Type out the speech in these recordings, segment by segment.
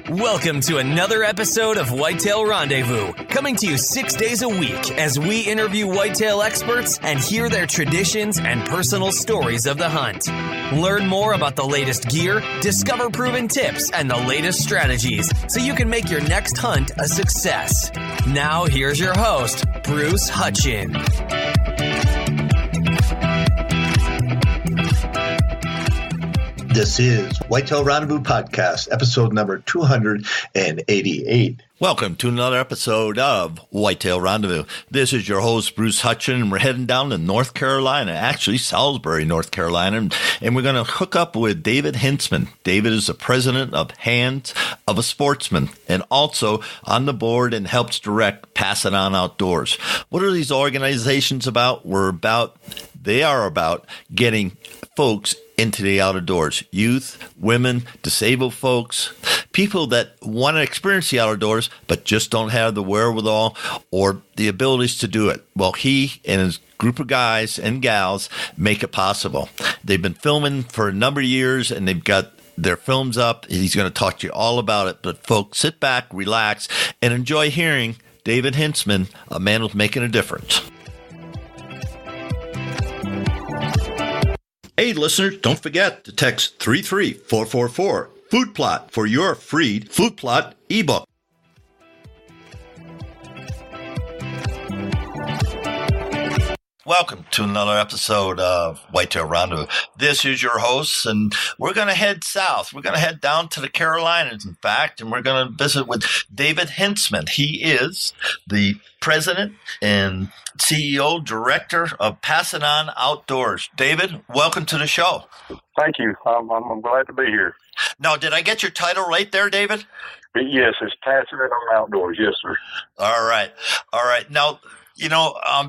Welcome to another episode of Whitetail Rendezvous, coming to you 6 days a week as we interview whitetail experts and hear their traditions and personal stories of the hunt. Learn more about the latest gear, discover proven tips, and the latest strategies so you can make your next hunt a success. Now, here's your host, Bruce Hutchin. This is Whitetail Rendezvous Podcast, episode number 288. Welcome to another episode of Whitetail Rendezvous. This is your host, Bruce Hutchin, and we're heading down to North Carolina, actually Salisbury, North Carolina, and we're going to hook up with David Hinceman. David is the president of Hands of a Sportsman and also on the board and helps direct Pass It On Outdoors. What are these organizations about? They are about getting folks into the outdoors, youth, women, disabled folks, people that want to experience the outdoors but just don't have the wherewithal or the abilities to do it. Well, he and his group of guys and gals make it possible. They've been filming for a number of years and they've got their films up. He's going to talk to you all about it. But folks, sit back, relax, and enjoy hearing David Hinceman, a man who's making a difference. Hey, listeners, don't forget to text 33444 Food Plot for your free Food Plot ebook. Welcome to another episode of Whitetail Rendezvous. This is your host, and we're going to head south. We're going to head down to the Carolinas, in fact, and we're going to visit with David Hinceman. He is the president and CEO, director of Pass It On Outdoors. David, welcome to the show. Thank you. I'm glad to be here. Now, did I get your title right there, David? Yes, it's Pass It On Outdoors. Yes, sir. All right. Now,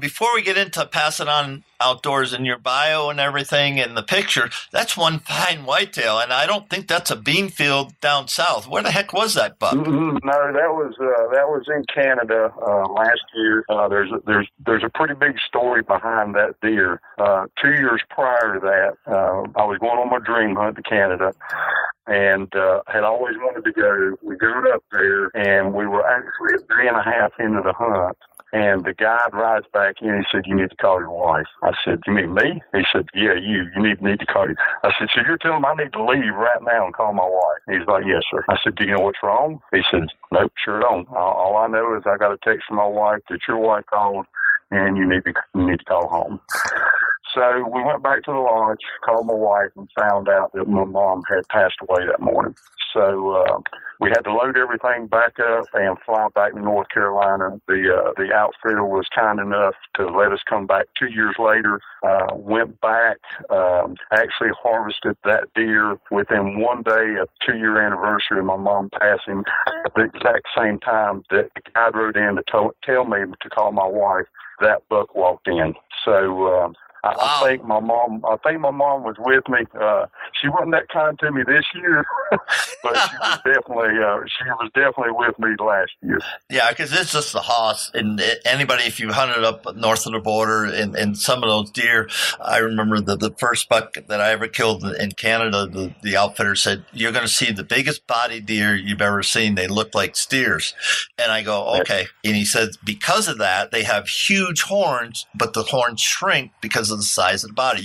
before we get into Pass It On Outdoors and your bio and everything and the picture, that's one fine whitetail, and I don't think that's a bean field down south. Where the heck was that buck? No, that was in Canada last year. There's a pretty big story behind that deer. 2 years prior to that, I was going on my dream hunt to Canada, and had always wanted to go. We got up there, and we were actually a day and a half into the hunt. And the guide rides back in. He said, "You need to call your wife." I said, "You mean me?" He said, "Yeah, you need to call you." I said, "So you're telling me I need to leave right now and call my wife?" He's like, "Yes, sir." I said, "Do you know what's wrong?" He said, "Nope, sure don't. All I know is I got a text from my wife that your wife called and you need to call home." So we went back to the lodge, called my wife, and found out that my mom had passed away that morning. So we had to load everything back up and fly back to North Carolina. The outfitter was kind enough to let us come back 2 years later. Went back, actually harvested that deer within 1 day of 2-year anniversary of my mom passing. At the exact same time that the guide rode in to tell me to call my wife, that buck walked in. So I think my mom was with me. She wasn't that kind to me this year, but she was definitely with me last year. Yeah, because it's just the hoss. And anybody, if you hunted up north of the border and some of those deer, I remember the first buck that I ever killed in Canada, the outfitter said, "You're going to see the biggest body deer you've ever seen. They look like steers." And I go, "Okay." And he said, because of that, they have huge horns, but the horns shrink because of the size of the body.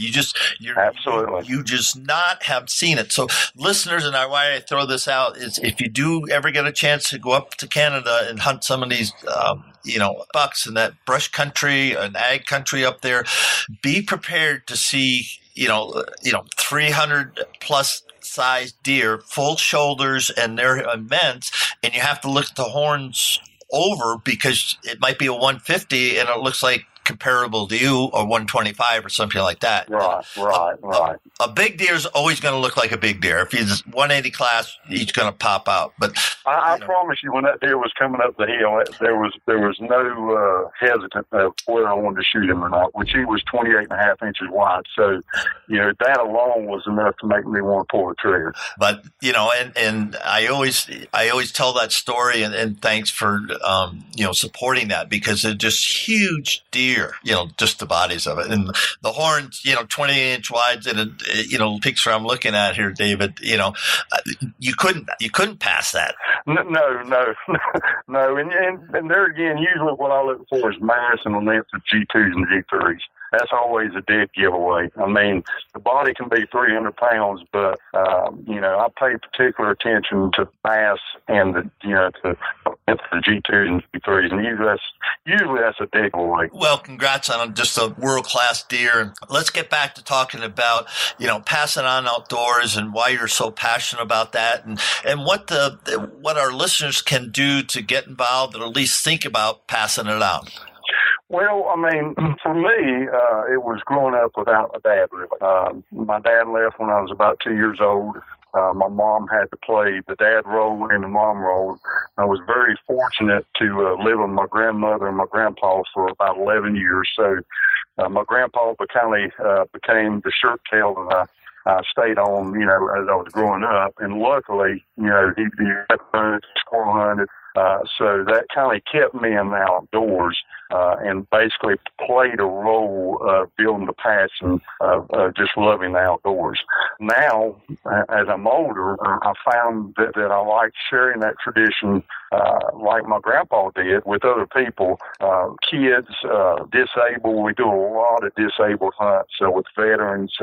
Absolutely. You just not have seen it. So listeners, and why I throw this out is if you do ever get a chance to go up to Canada and hunt some of these, bucks in that brush country and ag country up there, be prepared to see, 300 plus size deer, full shoulders, and they're immense. And you have to look at the horns over because it might be a 150 and it looks like comparable to you or 125 or something like that. Right. A big deer is always going to look like a big deer. If he's 180 class, he's going to pop out. But I promise you, when that deer was coming up the hill, there was no hesitant of whether I wanted to shoot him or not, which he was 28 and a half inches wide. So, that alone was enough to make me want to pull the trigger. But, and I always tell that story and thanks for, supporting that because they're just huge deer deer, just the bodies of it. And the horns, 20-inch wide, and the picture I'm looking at here, David, you couldn't pass that. No. And there again, usually what I look for is mass and length of G2s and G3s. That's always a dead giveaway. I mean, the body can be 300 pounds, but, I pay particular attention to mass and the G2s and G3s. And usually that's a dead giveaway. Well, congrats on just a world-class deer. Let's get back to talking about, passing on outdoors and why you're so passionate about that, and what our listeners can do to get involved or at least think about passing it on. Well, I mean, for me, it was growing up without a dad, really. My dad left when I was about 2 years old. My mom had to play the dad role and the mom role. I was very fortunate to live with my grandmother and my grandpa for about 11 years. So my grandpa became the shirt tail that I stayed on, as I was growing up. And luckily, he hunted, squirrel hunted. So that kind of kept me in the outdoors and basically played a role of building the passion of just loving the outdoors. Now, as I'm older, I found that I like sharing that tradition like my grandpa did with other people, kids, disabled. We do a lot of disabled hunts with veterans,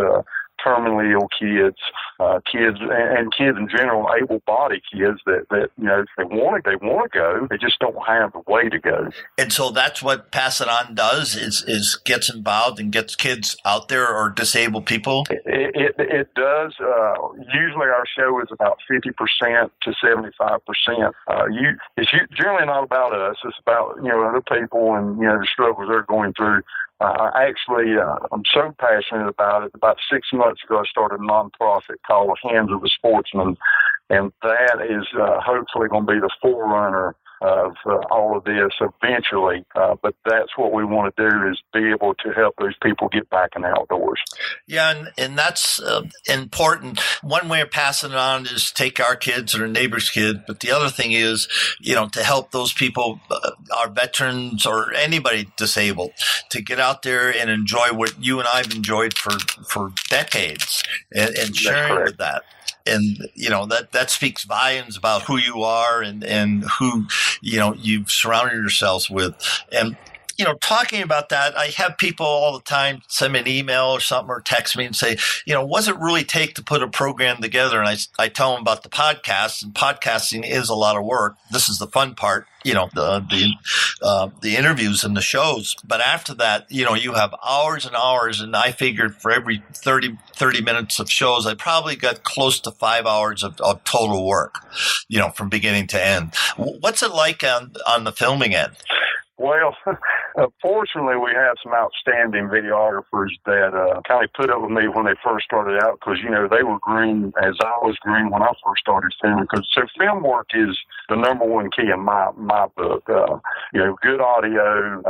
terminally ill kids, kids in general, able-bodied kids that they want to go, they just don't have the way to go. And so that's what Pass It On does is gets involved and gets kids out there or disabled people. It does. Usually our show is about 50% to 75%. It's generally not about us. It's about other people and the struggles they're going through. I'm so passionate about it. About 6 months ago, I started a nonprofit called Hands of the Sportsman, and that is hopefully going to be the forerunner of all of this eventually. But that's what we want to do, is be able to help those people get back in the outdoors. Yeah, and that's important. One way of passing it on is take our kids or neighbor's kids, but the other thing is, to help those people, our veterans or anybody disabled, to get out there and enjoy what you and I've enjoyed for decades and sharing with that. And, that speaks volumes about who you are and who, you've surrounded yourselves with. And, talking about that, I have people all the time send me an email or something or text me and say, what does it really take to put a program together? And I tell them about the podcast, and podcasting is a lot of work. This is the fun part, the interviews and the shows. But after that, you have hours and hours. And I figured for every 30 minutes of shows, I probably got close to 5 hours of total work, from beginning to end. What's it like on the filming end? Well, fortunately, we have some outstanding videographers that kind of put up with me when they first started out, because, they were green as I was green when I first started filming. So film work is the number one key in my book. Good audio,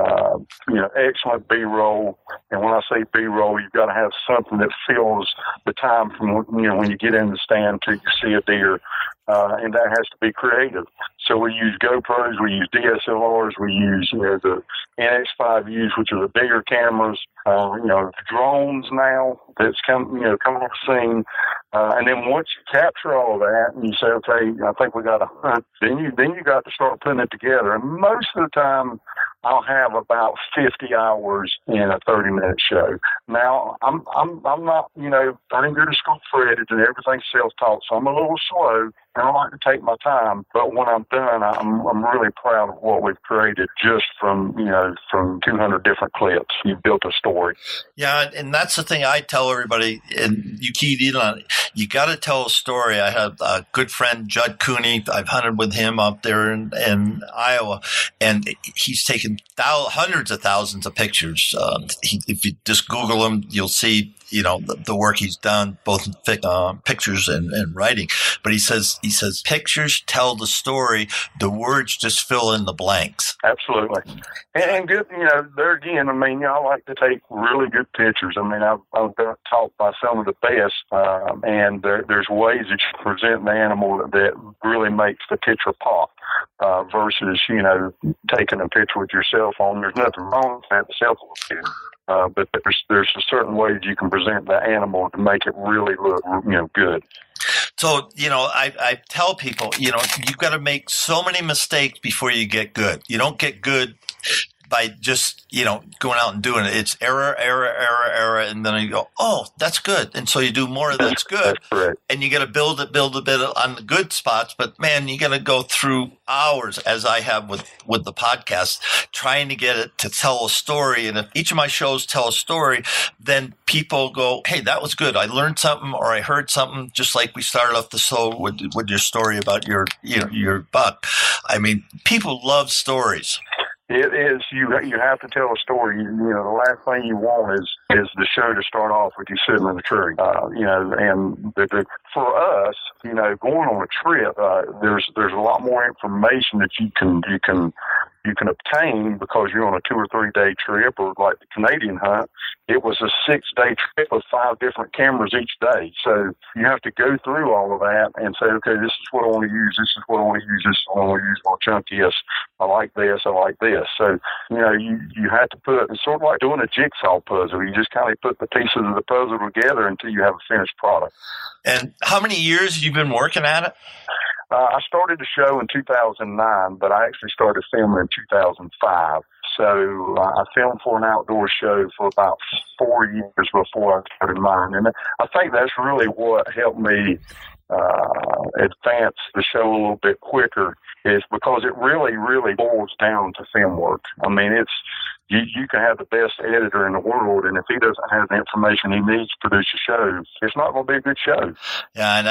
excellent B-roll. And when I say B-roll, you've got to have something that fills the time from, when you get in the stand to you see a deer. And that has to be creative. So we use GoPros, we use DSLRs, we use the NX5Us, which are the bigger cameras. Drones now that's coming on the scene. And then once you capture all of that and you say, okay, I think we got a hunt, then you got to start putting it together. And most of the time, I'll have about 50 hours in a 30-minute show. Now, I'm not, I didn't go to school for editing. Everything's self-taught, so I'm a little slow, and I like to take my time. But when I'm done, I'm really proud of what we've created just from 200 different clips. You've built a story. Yeah, and that's the thing I tell everybody, and you keyed in on it. You got to tell a story. I have a good friend, Judd Cooney. I've hunted with him up there in Iowa, and he's taken hundreds of thousands of pictures. If you just Google him, you'll see the work he's done, both in pictures and writing. But he says pictures tell the story. The words just fill in the blanks. Absolutely. And good, there again, I like to take really good pictures. I've been taught by some of the best, and there's ways that you present the animal that really makes the picture pop. versus, taking a picture with your cell phone. There's nothing wrong with that, the cell phone. But there's a certain ways you can present the animal to make it really look, good. So, I tell people, you've got to make so many mistakes before you get good. You don't get good by just, going out and doing it. It's error, and then you go, oh, that's good. And so you do more of that's good. That's correct. And you got to build a bit on the good spots. But, man, you got to go through hours, as I have with the podcast, trying to get it to tell a story. And if each of my shows tell a story, then people go, hey, that was good. I learned something, or I heard something, just like we started off the show with your story about your buck. I mean, people love stories. It is. You have to tell a story. The last thing you want is the show to start off with you sitting in the tree. And for us, going on a trip, there's a lot more information that you can obtain because you're on a 2 or 3 day trip, or like the Canadian hunt, it was a 6-day trip with 5 different cameras each day. So you have to go through all of that and say, okay, this is what I want to use. This is what I want to use. This is what I want to use on chunkiest. I like this. I like this. So, you have to put, it's sort of like doing a jigsaw puzzle. You just kind of put the pieces of the puzzle together until you have a finished product. And how many years have you been working at it? I started the show in 2009, but I actually started filming in 2005. So I filmed for an outdoor show for about 4 years before I started mine. And I think that's really what helped me advance the show a little bit quicker, is because it really, really boils down to film work. I mean, you can have the best editor in the world, and if he doesn't have the information he needs to produce a show, it's not going to be a good show. Yeah, and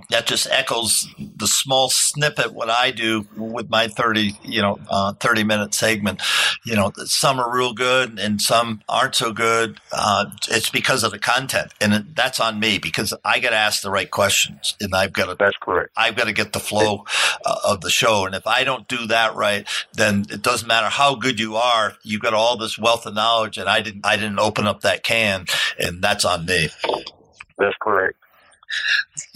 that just echoes the small snippet what I do with my 30-minute segment. Some are real good and some aren't so good. It's because of the content, and that's on me because I got to ask the right questions, and that's correct. I've got to get the flow of the show, and if I don't do that right, then it doesn't matter how good you are. You've got all this wealth of knowledge, and I didn't open up that can, and that's on me. That's correct.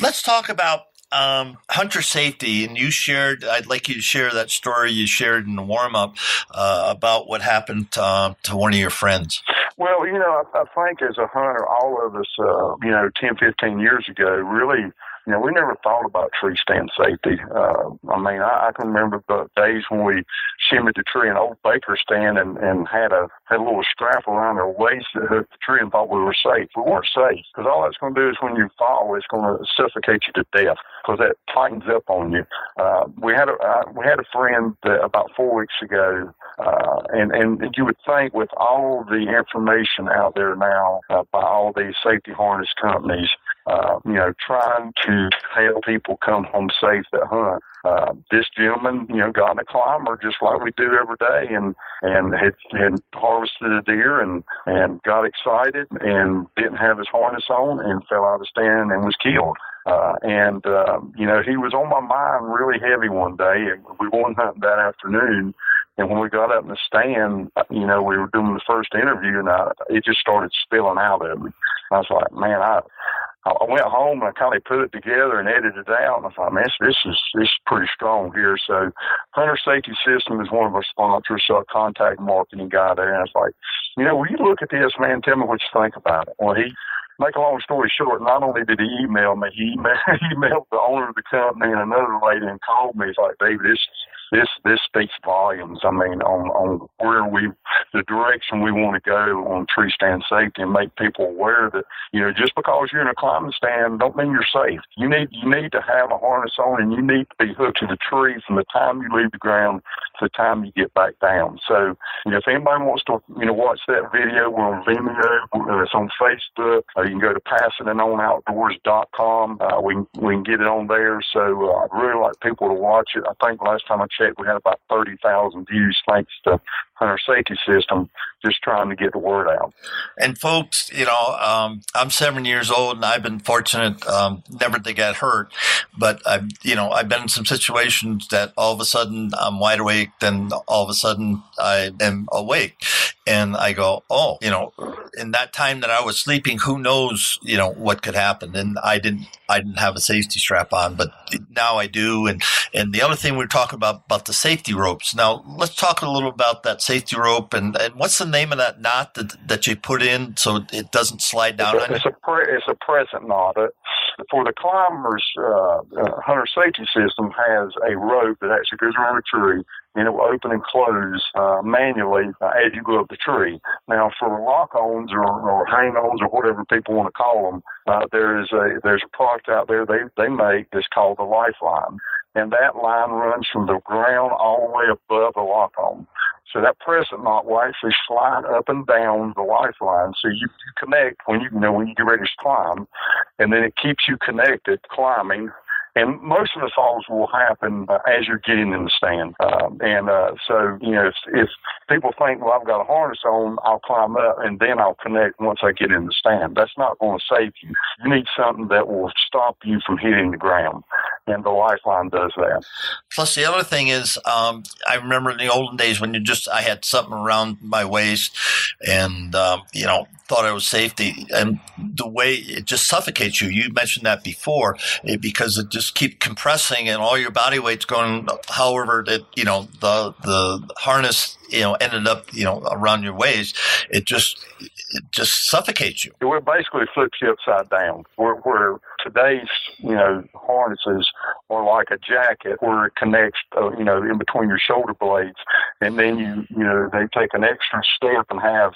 Let's talk about hunter safety, and I'd like you to share that story you shared in the warm-up about what happened to one of your friends. Well, I think as a hunter, all of us, 10, 15 years ago, really, we never thought about tree stand safety. I can remember the days when we shimmied the tree in old baker stand and had a little strap around our waist that hooked the tree and thought we were safe. We weren't safe, because all that's going to do is when you fall, it's going to suffocate you to death, because that tightens up on you. We had a friend about 4 weeks ago, and you would think with all the information out there now by all these safety harness companies, trying to help people come home safe that hunt. This gentleman, got in a climber just like we do every day, and had harvested a deer and got excited and didn't have his harness on and fell out of the stand and was killed. He was on my mind really heavy one day, and we went hunting that afternoon. And when we got up in the stand, we were doing the first interview, and it just started spilling out of me. I was like, man, I went home and I kind of put it together and edited it out, and I thought, man, this is pretty strong here. So Hunter Safety System is one of our sponsors, so a contact marketing guy there. And I was like, will you look at this, man? Tell me what you think about it. Well, make a long story short, not only did he email me, he emailed the owner of the company and another lady and called me. He's like, David, this speaks volumes. I mean, on where the direction we want to go on tree stand safety, and make people aware that, just because you're in a climbing stand don't mean you're safe. You need to have a harness on, and you need to be hooked to the tree from the time you leave the ground to the time you get back down. So, if anybody wants to, watch that video, we're on Vimeo, it's on Facebook. You can go to passingitonoutdoors.com. We can get it on there. So I'd really like people to watch it. I think last time I checked, we had about 30,000 views thanks to Hunter Safety System, just trying to get the word out. And folks, I'm 7 years old, and I've been fortunate never to get hurt. But I've been in some situations that all of a sudden I'm wide awake, then all of a sudden I am awake, and I go, oh, in that time that I was sleeping, who knows, what could happen? And I didn't have a safety strap on, but now I do, and And the other thing we were talking about the safety ropes. Now, let's talk a little about that safety rope and what's the name of that knot that you put in so it doesn't slide down on you? It's a present knot. For the climbers, hunter safety system has a rope that actually goes around a tree, and it will open and close manually as you go up the tree. Now, for lock-ons or hang-ons or whatever people want to call them, there's a product out there they make that's called the Lifeline, and that line runs from the ground all the way above the lock-on. So that present knot will actually slide up and down the lifeline. So you connect when you get ready to climb, and then it keeps you connected climbing. And most of the falls will happen as you're getting in the stand. So, if people think, well, I've got a harness on, I'll climb up and then I'll connect once I get in the stand. That's not going to save you. You need something that will stop you from hitting the ground. And the Lifeline does that. Plus, the other thing is, I remember in the olden days when I had something around my waist and, thought it was safety, and the way it just suffocates you. You mentioned that before, because it just keeps compressing and all your body weight's going, however that, the harness, ended up, around your waist. It just suffocates you. It basically flips you upside down. Where today's, harnesses are like a jacket where it connects, in between your shoulder blades. And then they take an extra step and have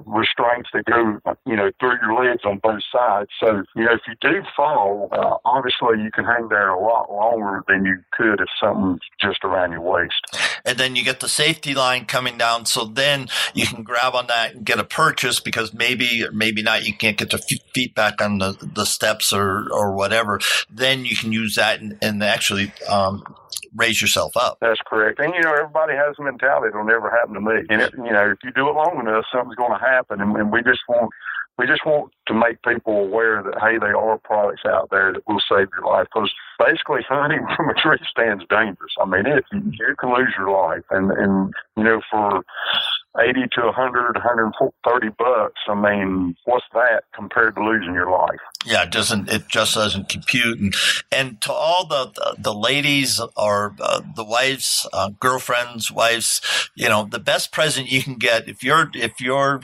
restraints that go, through your legs on both sides. So, if you do fall, obviously you can hang there a lot longer than you could if something's just around your waist. And then you get the safety line coming down, so then you can grab on that and get a purchase, because maybe or maybe not you can't get your feet back on the steps or whatever. Then you can use that and actually raise yourself up. That's correct. And, everybody has a mentality it'll never happen to me. And, if you do it long enough, something's going to happen. And we just want to make people aware that, hey, there are products out there that will save your life. Because basically hunting from a tree stand is dangerous. I mean, you can lose your life. And for 80 to 100, 130 bucks, I mean, what's that compared to losing your life? Yeah, it just doesn't compute. And to all the ladies or the wives, girlfriends, wives, the best present you can get if your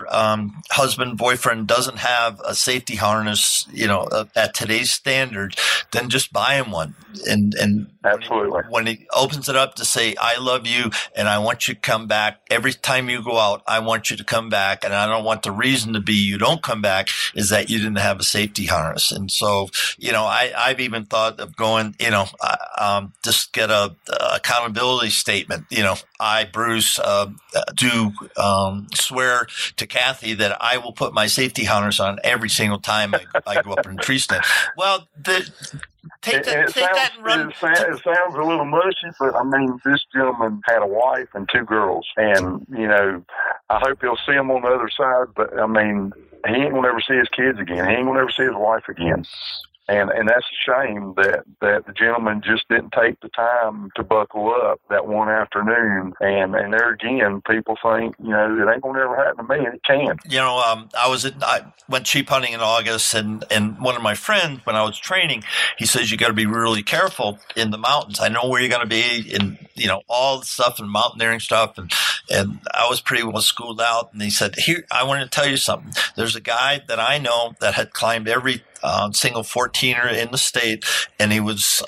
husband, boyfriend doesn't have a safety harness, at today's standards, then just buy him one. And absolutely, when he opens it up to say, I love you and I want you to come back every time you go out, I want you to come back, and I don't want the reason to be you don't come back is that you didn't have a safety harness. And so, I've even thought of going, just get a accountability statement. I, Bruce, do swear to Kathy that I will put my safety harness on every single time I go up in a tree stand. Well, Take that and run. It sounds a little mushy, but I mean, this gentleman had a wife and 2 girls, and I hope he'll see them on the other side. But I mean, he ain't gonna ever see his kids again. He ain't gonna ever see his wife again. And that's a shame that the gentleman just didn't take the time to buckle up that one afternoon. And there again, people think, it ain't going to ever happen to me, and it can. I went sheep hunting in August, and one of my friends, when I was training, he says, you got to be really careful in the mountains. I know where you're going to be in, all the stuff and mountaineering stuff. And I was pretty well schooled out. And he said, here, I want to tell you something. There's a guy that I know that had climbed every single 14er in the state, and he was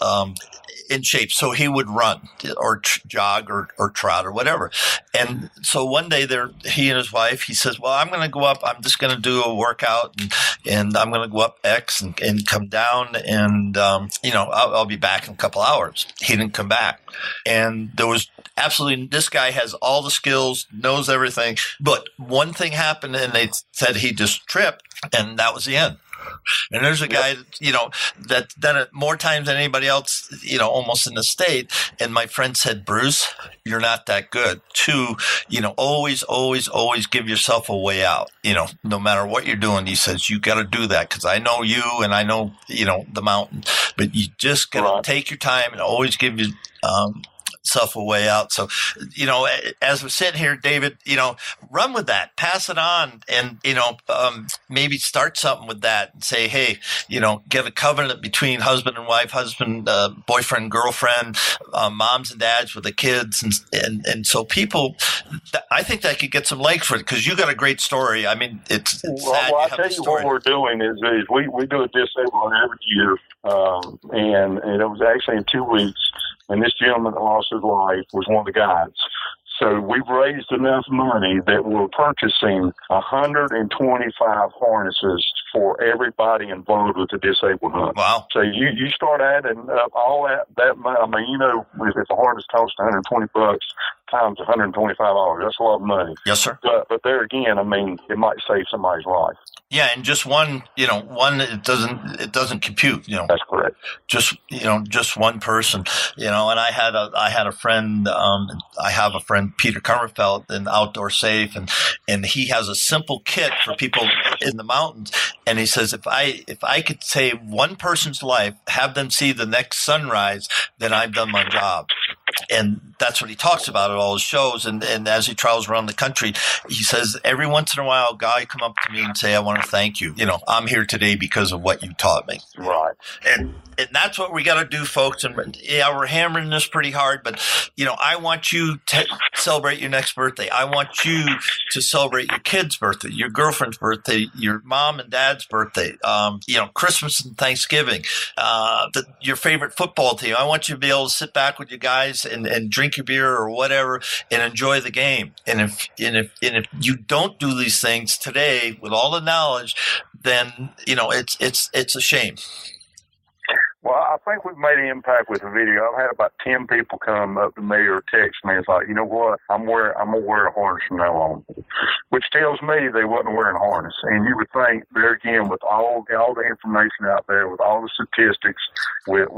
in shape, so he would run or jog or trot or whatever. And so one day he and his wife, he says, well, I'm going to go up, I'm just going to do a workout, and I'm going to go up X and come down, and I'll be back in a couple hours. He didn't come back, and there was absolutely, this guy has all the skills, knows everything, but one thing happened, and they said he just tripped, and that was the end. And there's a guy, that's done it more times than anybody else, almost in the state. And my friend said, Bruce, you're not that good. 2, always, always, always give yourself a way out. No matter what you're doing, he says, you got to do that, because I know you and I know, the mountain. But you just got to take your time and always give you yourself a way out. So, as we're sitting here, David, run with that, pass it on, and, maybe start something with that and say, hey, get a covenant between husband and wife, boyfriend, girlfriend, moms and dads with the kids. And so people, I think that could get some legs for it, because you got a great story. I mean, it's sad. Well, I'll tell you what we're doing is we do a disabled hunt every year. And it was actually in 2 weeks. And this gentleman that lost his life was one of the guides. So we've raised enough money that we're purchasing 125 harnesses for everybody involved with the disabled hunt. Wow. So you start adding up all that money. I mean, if a harness costs $120 times $125, that's a lot of money. Yes, sir. But there again, I mean, it might save somebody's life. Yeah, and just one, it doesn't compute, That's correct. Just one person, and I had a friend, I have a friend, Peter Kummerfeld, in Outdoors Safe, and he has a simple kit for people in the mountains. And he says, if I could save one person's life, have them see the next sunrise, then I've done my job. And that's what he talks about at all his shows. And as he travels around the country, he says, every once in a while, a guy come up to me and say, I want to thank you. I'm here today because of what you taught me. Right. And that's what we got to do, folks. And yeah, we're hammering this pretty hard, but I want you to celebrate your next birthday. I want you to celebrate your kid's birthday, your girlfriend's birthday, your mom and dad's birthday, Christmas and Thanksgiving, your favorite football team. I want you to be able to sit back with your guys and drink your beer or whatever and enjoy the game. And if you don't do these things today with all the knowledge, then it's a shame. Well, I think we've made an impact with the video. I've had about 10 people come up to me or text me. It's like, you know what? I'm gonna wear a harness from now on, which tells me they wasn't wearing a harness. And you would think there again, with all the information out there, with all the statistics, with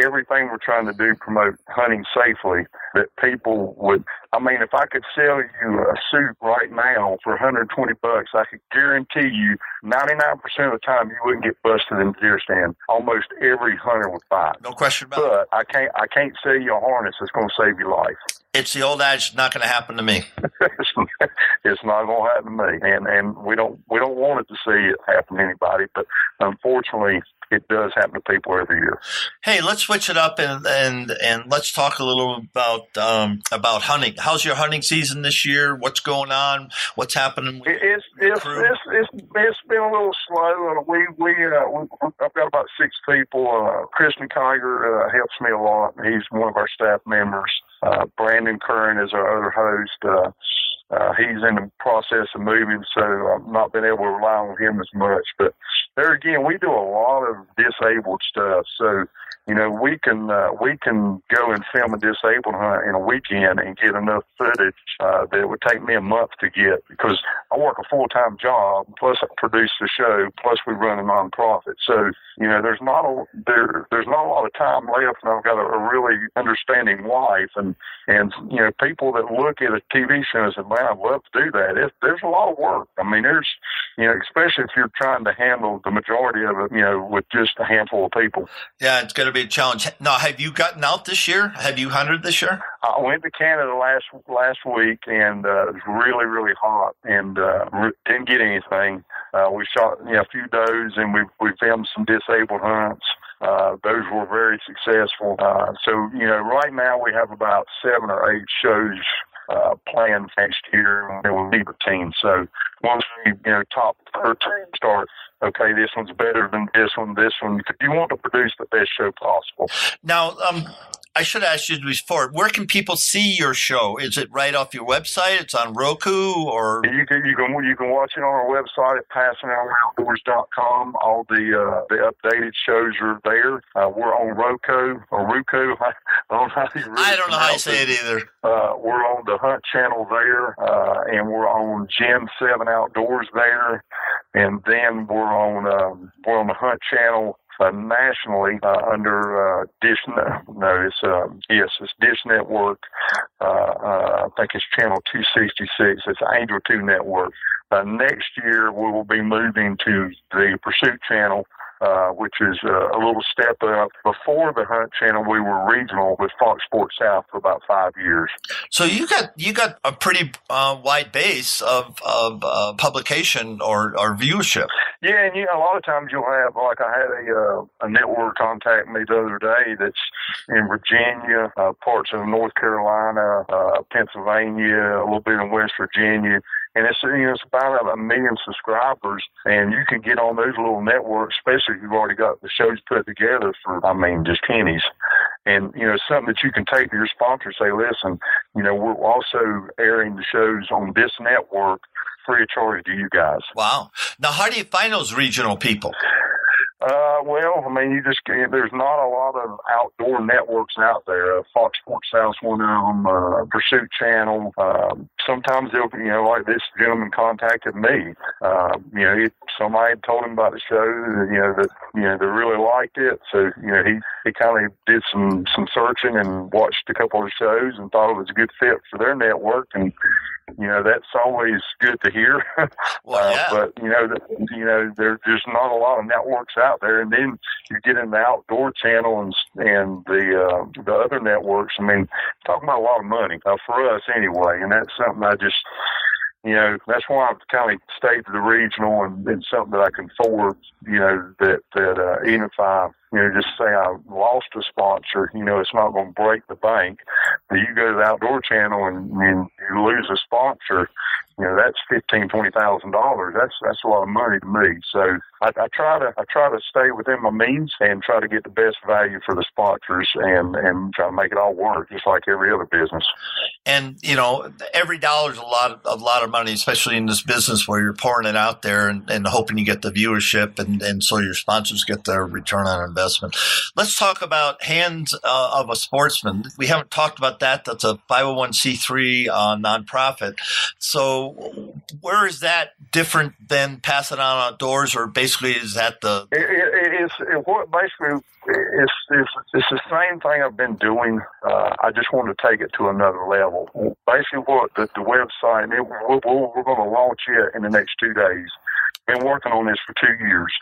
everything we're trying to do, promote hunting safely, that people would, I mean, if I could sell you a suit right now for $120, I could guarantee you 99% of the time you wouldn't get busted in the deer stand. Almost every hunter would buy it. No question about it. But I can't sell you a harness that's going to save your life. It's the old adage, not going to happen to me. It's not going to happen to me. And we don't want it to see it happen to anybody, but unfortunately, it does happen to people every year. Hey, let's switch it up and let's talk a little about hunting. How's your hunting season this year? What's going on? What's happening with it's been a little slow. I've got about 6 people. Kristen Kiger helps me a lot. He's one of our staff members. Brandon Curran is our other host. He's in the process of moving, so I've not been able to rely on him as much. But there again, we do a lot of disabled stuff. So, we can go and film a disabled hunt in a weekend and get enough footage that it would take me a month to get, because I work a full-time job, plus I produce the show, plus we run a nonprofit. So, there's not a lot of time left, and I've got a really understanding wife, and people that look at a TV show and say, man, I'd love to do that. There's a lot of work. I mean, there's, especially if you're trying to handle the majority of it, with just a handful of people. Yeah, it's going to be a challenge. Now, have you gotten out this year? Have you hunted this year? I went to Canada last week, and it was really, really hot, and didn't get anything. We shot a few does, and we filmed some disabled hunts. Those were very successful. So right now we have about 7 or 8 shows planned next year, and we'll leave a team. So once we top 13 start, okay, this one's better than this one, because you want to produce the best show possible. Now, I should ask you before, where can people see your show? Is it right off your website? It's on Roku, or you can watch it on our website at passingoutdoors.com. All the updated shows are there. We're on Roku or Roku. I don't know how you say it either. We're on the Hunt channel there, and we're on Gen 7 Outdoors there, and then we're on the Hunt channel. Nationally under Dish. No, it's Dish Network. I think it's channel 266. It's Angel 2 Network. Next year we will be moving to the Pursuit channel. which is a little step up. Before the Hunt Channel, we were regional with Fox Sports South for about 5 years. So you got a pretty wide base of publication or viewership. Yeah, and a lot of times you'll have, like I had a network contact me the other day that's in Virginia, parts of North Carolina, Pennsylvania, a little bit in West Virginia. And it's about 1 million subscribers, and you can get on those little networks, especially if you've already got the shows put together for, just pennies. And, something that you can take to your sponsor and say, listen, we're also airing the shows on this network free of charge to you guys. Wow. Now, how do you find those regional people? There's not a lot of outdoor networks out there. Fox Sports South's one of them, Pursuit Channel. Sometimes they'll, like this gentleman contacted me. Somebody had told him about the show, they really liked it. So, he kind of did some searching and watched a couple of shows and thought it was a good fit for their network. And, that's always good to hear. Well, yeah. But, there's not a lot of networks out there. And then you get in the Outdoor Channel and the other networks. Talking about a lot of money for us anyway. And that's something I just, that's why I've kind of stayed to the regional and something that I can afford, that even if I, just say I lost a sponsor, it's not going to break the bank. But you go to the Outdoor Channel and you lose a sponsor, that's $15,000-$20,000. That's a lot of money to me. So I try to stay within my means and try to get the best value for the sponsors and try to make it all work, just like every other business. And every dollar is a lot of money, especially in this business where you're pouring it out there and hoping you get the viewership and so your sponsors get their return on investment. Let's talk about Hands of a Sportsman. We haven't talked about that. That's a 501c3 nonprofit. So where is that different than Pass It On Outdoors, or basically is that the? It's the same thing I've been doing. I just want to take it to another level. Basically, what the website, we're going to launch it in the next 2 days. Been working on this for 2 years.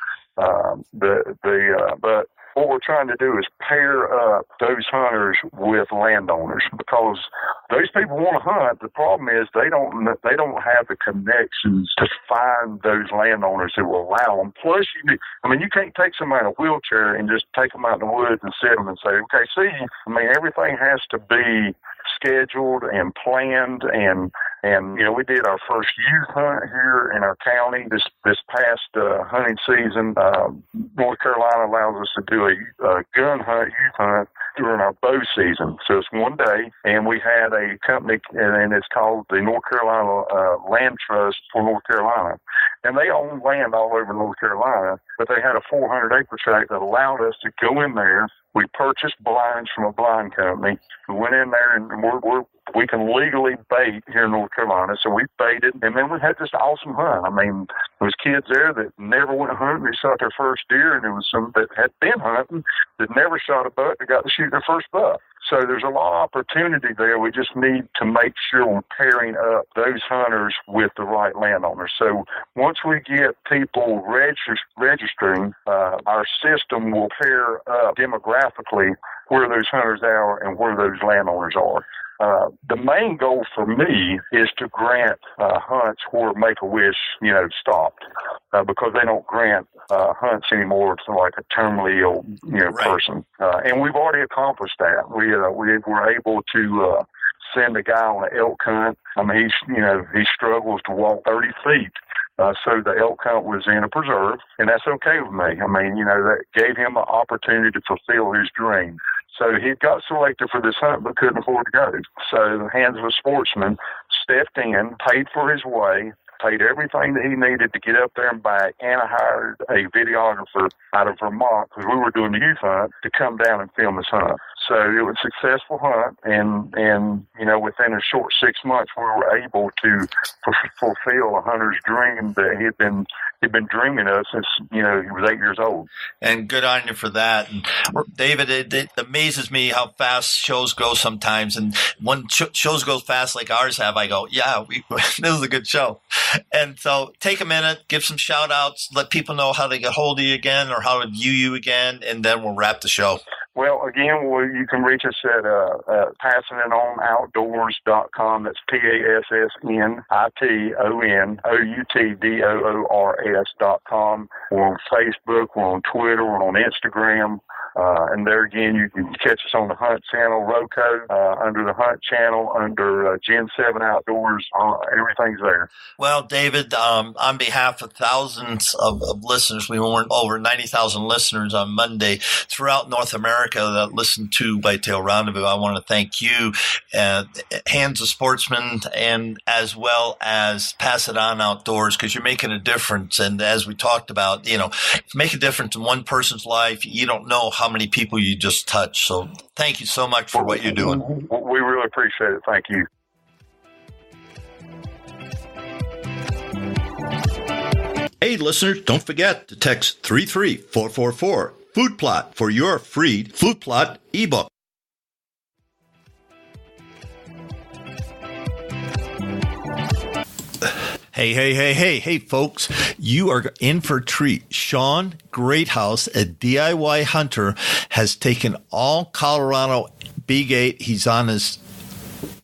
But what we're trying to do is pair up those hunters with landowners, because those people want to hunt. The problem is they don't have the connections to find those landowners that will allow them. Plus, you can't take somebody in a wheelchair and just take them out in the woods and set them and say, okay, see, everything has to be scheduled and planned, and we did our first youth hunt here in our county this past hunting season. North Carolina allows us to do a gun hunt, youth hunt during our bow season. So it's 1 day, and we had a company, and it's called the North Carolina Land Trust for North Carolina. And they own land all over North Carolina, but they had a 400-acre tract that allowed us to go in there. We purchased blinds from a blind company. We went in there, and we can legally bait here in North Carolina, so we baited, and then we had this awesome hunt. There was kids there that never went hunting. They shot their first deer, and there was some that had been hunting that never shot a buck. They got to shoot their first buck. So there's a lot of opportunity there. We just need to make sure we're pairing up those hunters with the right landowners. So once we get people registering, our system will pair up demographically where those hunters are and where those landowners are. The main goal for me is to grant hunts where Make-A-Wish, stopped, because they don't grant hunts anymore to like a terminally ill, right, person. And we've already accomplished that. We were able to send a guy on an elk hunt. He struggles to walk 30 feet. So the elk hunt was in a preserve, and that's okay with me. That gave him an opportunity to fulfill his dream. So he got selected for this hunt but couldn't afford to go. So the Hands of a Sportsman stepped in, paid for his way, paid everything that he needed to get up there and back, and I hired a videographer out of Vermont, because we were doing the youth hunt, to come down and film his hunt. So it was a successful hunt, and within a short 6 months, we were able to fulfill a hunter's dream that he'd been dreaming of since he was 8 years old. And good on you for that. And David, it amazes me how fast shows go sometimes. And when shows go fast like ours have, I go, yeah, this is a good show. And so take a minute, give some shout outs, let people know how to get hold of you again or how to view you again, and then we'll wrap the show. Well, again, you can reach us at passinitonoutdoors.com. That's PASSNITONOUTDOORS.com. We're on Facebook, we're on Twitter, we're on Instagram. And there again, you can catch us on the Hunt channel, Roku, under the Hunt channel, under Gen 7 Outdoors. Everything's there. Well, David, on behalf of thousands of listeners, we were over 90,000 listeners on Monday throughout North America that listened to Whitetail Rendezvous. I want to thank you, Hands of Sportsman, and as well as Pass It On Outdoors, because you're making a difference. And as we talked about, make a difference in one person's life. You don't know how many people you just touch. So thank you so much for what you're doing. We really appreciate it. Thank you. Hey, listeners, don't forget to text 33444 Food Plot for your free Food Plot ebook. Hey, folks, you are in for a treat. Sean Greathouse, a DIY hunter, has taken all Colorado Big 8. He's on his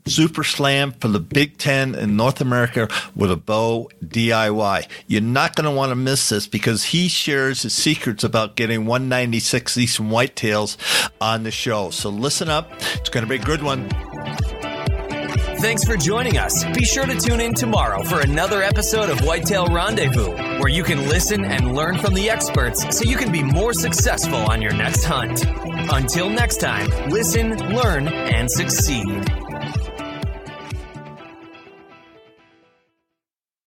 Super Slam for the Big Ten in North America with a bow DIY. You're not going to want to miss this because he shares his secrets about getting 196 Eastern whitetails on the show. So listen up. It's going to be a good one. Thanks for joining us. Be sure to tune in tomorrow for another episode of Whitetail Rendezvous, where you can listen and learn from the experts so you can be more successful on your next hunt. Until next time, listen, learn, and succeed.